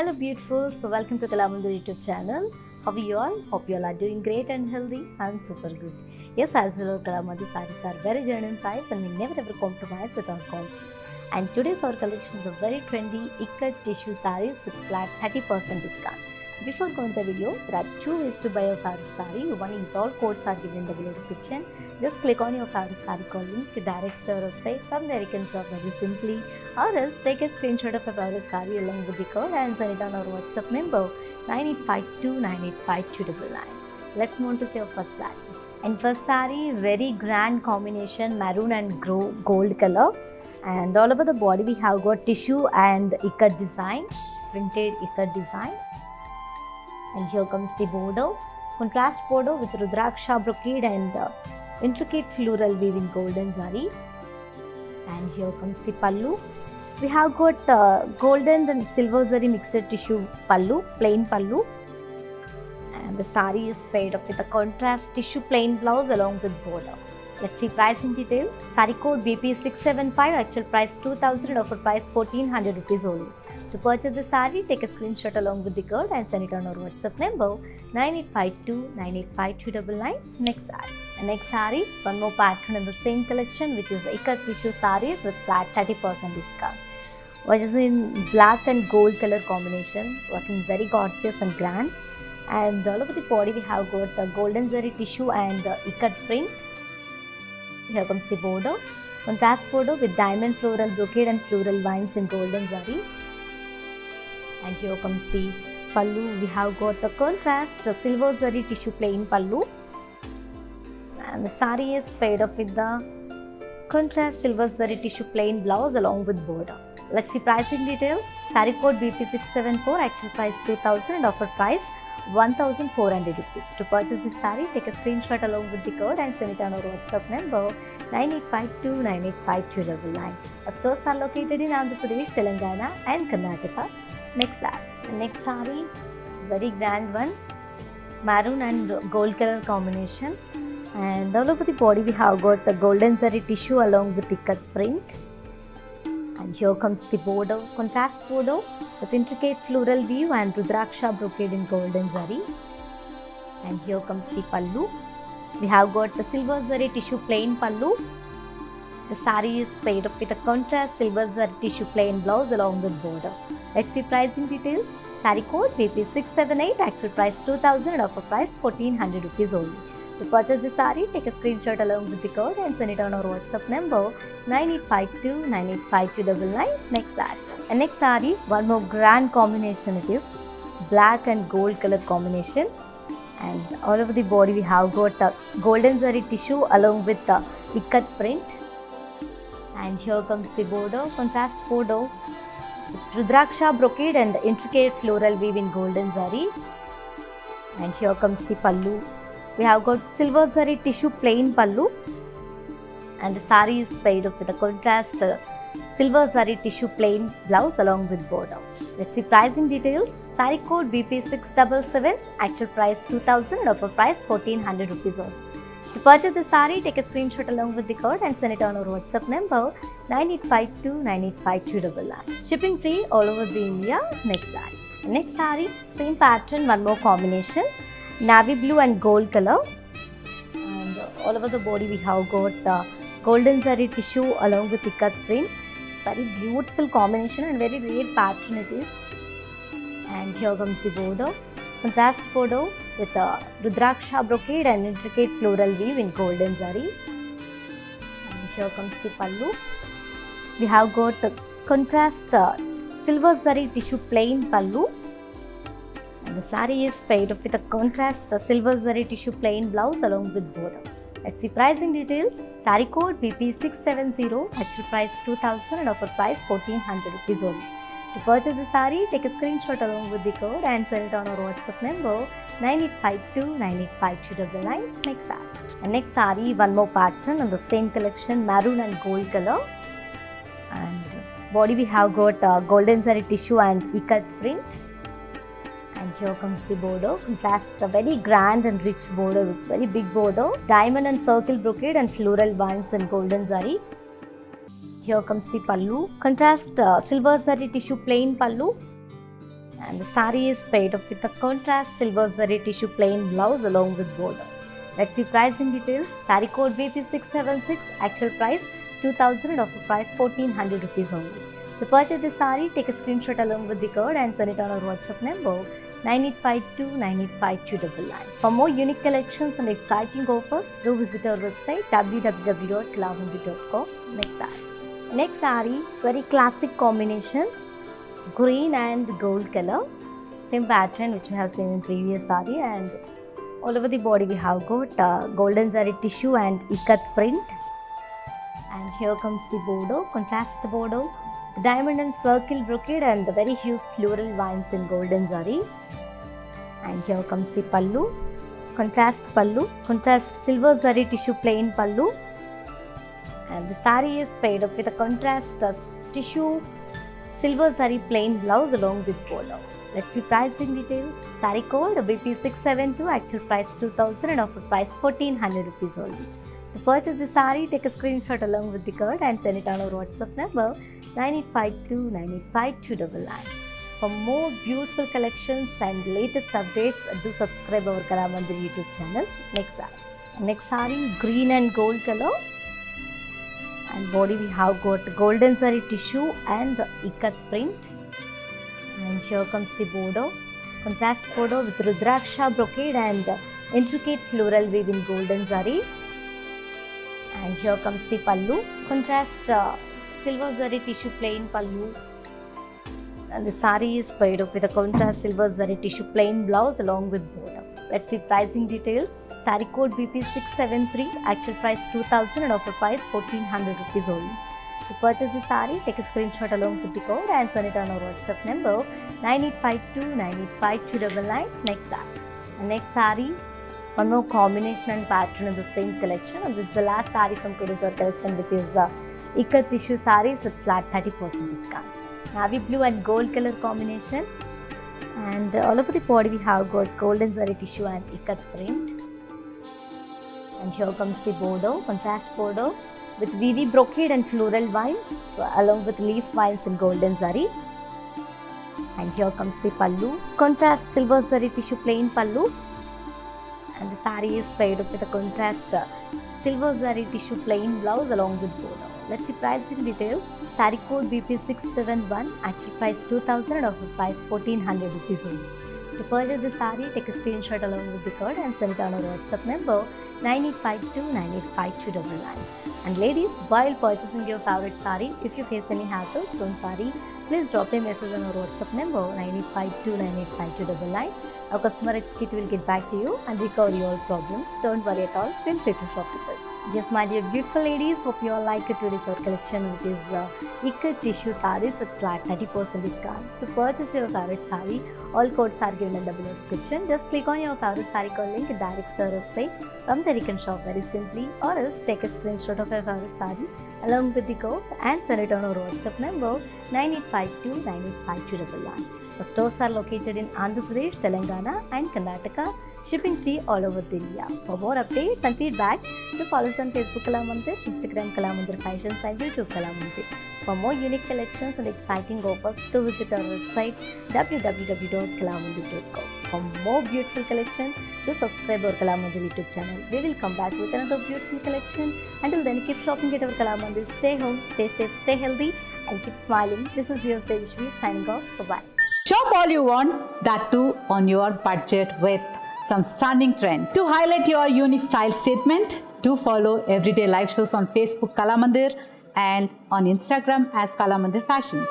Hello beautiful, so welcome to Kalamundu YouTube channel. How are you all? Hope you all are doing great and healthy. I'm super good. Yes, as well, Kalamundu sarees are very genuine price and we never ever compromise with our quality. And today's our collection is the very trendy ikat tissue sarees with flat 30% discount. Before going to the video, there are two ways to buy your favorite saree. One is all codes are given in the below description. Just click on your favorite saree call link to direct to our website. From there you can shop very simply, or else take a screenshot of your favorite saree along with the code and send it on our WhatsApp number 9852985299. Let's move on to see our first saree. And first saree, very grand combination, maroon and gold color. And all over the body we have got tissue and ikat design, printed ikat design. And here comes the border, contrast border with Rudraksha brocade and intricate floral weave in golden zari. And here comes the pallu. We have got golden and silver zari mixed tissue pallu, plain pallu. And the sari is paired up with a contrast tissue plain blouse along with border. Let's see pricing details. Sari code BP675, actual price 2000 and offer price 1400 rupees only. To purchase the sari, take a screenshot along with the code and send it on our WhatsApp number 9852985299. Next sari. Next sari, one more pattern in the same collection, which is ikat tissue saris with flat 30% discount, which is in black and gold color combination, working very gorgeous and grand. And all over the body we have got golden zari tissue and ikat print. Here comes the border, contrast border with diamond floral brocade and floral vines in golden zari. And here comes the pallu. We have got the contrast, the silver zari tissue plain pallu. And the sari is paired up with the contrast silver zari tissue plain blouse along with border. Let's see pricing details. Sari code BP674, actual price 2000 and offer price 1400 rupees. To purchase this saree, take a screenshot along with the code and send it on our WhatsApp number 9852985299. Our stores are located in Andhra Pradesh, Telangana and Karnataka. Next saree, very grand one, maroon and gold color combination. And all over the body we have got the golden zari tissue along with ikat print. And here comes the border, contrast border with intricate floral weave and Rudraksha brocade in golden zari. And here comes the pallu. We have got the silver zari tissue plain pallu. The sari is paired up with a contrast silver zari tissue plain blouse along with border. Let's see pricing details. Sari code BP678, actual price 2000 and offer price 1400 rupees only. To purchase the sari, take a screenshot along with the code and send it on our WhatsApp number 9852985299. Next sari. And next sari, one more grand combination it is, black and gold color combination. And all over the body we have got golden zari tissue along with the ikat print. And here comes the border, contrast border with Rudraksha brocade and intricate floral weave in golden zari. And here comes the pallu. We have got silver zari tissue plain pallu, and the sari is paired up with a contrast silver zari tissue plain blouse along with border. Let's see pricing details. Sari code BP677, actual price 2000 and offer price 1400 rupees only. To purchase the sari, take a screenshot along with the code and send it on our WhatsApp number 9852985299. Shipping free all over the India. Next sari, same pattern, one more combination, navy blue and gold color. And all over the body we have got golden zari tissue along with ikat print. Very beautiful combination and very rare pattern it is. And here comes the border, contrast border with Rudraksha brocade and intricate floral weave in golden zari. And here comes the pallu. We have got contrast silver zari tissue plain pallu. And the sari is paired up with a contrast silver zari tissue plain blouse along with border. Let's see pricing details. Sari code BP670, actual price 2000 and offer price 1400 rupees only. To purchase the sari, take a screenshot along with the code and send it on our WhatsApp number 9852985299. Next sari. And next sari, one more pattern in the same collection, maroon and gold color. And body we have got golden zari tissue and ikat print. And here comes the border, contrast a very grand and rich border with very big border, diamond and circle brocade and floral vines in golden zari. Here comes the pallu, contrast silver zari tissue plain pallu. And the saree is paired up with a contrast silver zari tissue plain blouse along with border. Let's see pricing details. Saree code BP676, actual price 2000 and offer price 1400 rupees only. To purchase the saree, take a screenshot along with the code and send it on our WhatsApp number 9852985299. For more unique collections and exciting offers, do visit our website www.kalamandir.com. Next saree, very classic combination, green and gold color. Same pattern which we have seen in previous saree, and all over the body we have got golden zari tissue and ikat print. And here comes the border, contrast border, the diamond and circle brocade and the very huge floral vines in golden zari. And here comes the pallu, contrast silver zari tissue plain pallu. And the saree is paired up with a contrast tissue silver zari plain blouse along with border. Let's see pricing details. Saree code BP672, actual price 2000 and offer price 1400 rupees only. To purchase the saree, take a screenshot along with the code and send it on our WhatsApp number 9852985299. For more beautiful collections and latest updates, do subscribe our Kalamandir YouTube channel. Next saree, green and gold color. And body we have got golden zari tissue and ikat print. And here comes the border, contrast border with rudraksha brocade and intricate floral weave in golden zari. And here comes the pallu, contrast silver zari tissue plain pallu. And the saree is paired up with a contrast silver zari tissue plain blouse along with border. Let's see pricing details. Saree code BP673, actual price 2000 and offer price 1400 rupees only. To purchase the saree, take a screenshot along with the code and send it on our WhatsApp number 9852985299. Next saree, one more combination and pattern in the same collection, and this is the last saree from today's collection, which is the ikat tissue sarees with flat 30% discount. Navy blue and gold color combination, and all over the body we have got golden zari tissue and ikat print. And here comes the border, contrast border with VV brocade and floral vines along with leaf vines in golden zari. And here comes the pallu, contrast silver zari tissue plain pallu. And the saree is paired up with a contrast silver zari tissue plain blouse along with border. Let's see pricing details. Saree code BP671, actual price 2000 and offer price 1400 rupees only. To purchase the saree, take a screenshot along with the code and send it on our WhatsApp number 9852985299. And ladies, while purchasing your favorite saree, if you face any hassles, don't worry. Please drop a message on our WhatsApp number 9852985299. Our customer executive will get back to you and recover your problems. Don't worry at all. Feel free to shop with us. Yes, my dear beautiful ladies, hope you all like today's collection, which is ikat tissue sarees with flat 30% discount. To purchase your favorite saree, all codes are given in the below description. Just click on your favorite saree code link, it directs to our website. From there you can shop very simply, or else take a screenshot of your favorite saree along with the code and send it on our WhatsApp number 9852985299. Our stores are located in Andhra Pradesh, Telangana and Karnataka. Shipping free all over India. For more updates and feedback, do follow us on Facebook Kalamandir, Instagram Kalamandir Fashions and YouTube Kalamandir. For more unique collections and exciting offers, do visit our website www.kalamandir.com. For more beautiful collections, do subscribe our Kalamandir YouTube channel. We will come back with another beautiful collection. Until then, keep shopping at our Kalamandir. Stay home, stay safe, stay healthy and keep smiling. This is your Tejashvi signing off. Bye-bye. Shop all you want, that too on your budget with some stunning trends. To highlight your unique style statement, do follow everyday live shows on Facebook Kalamandir and on Instagram as Kalamandir Fashions.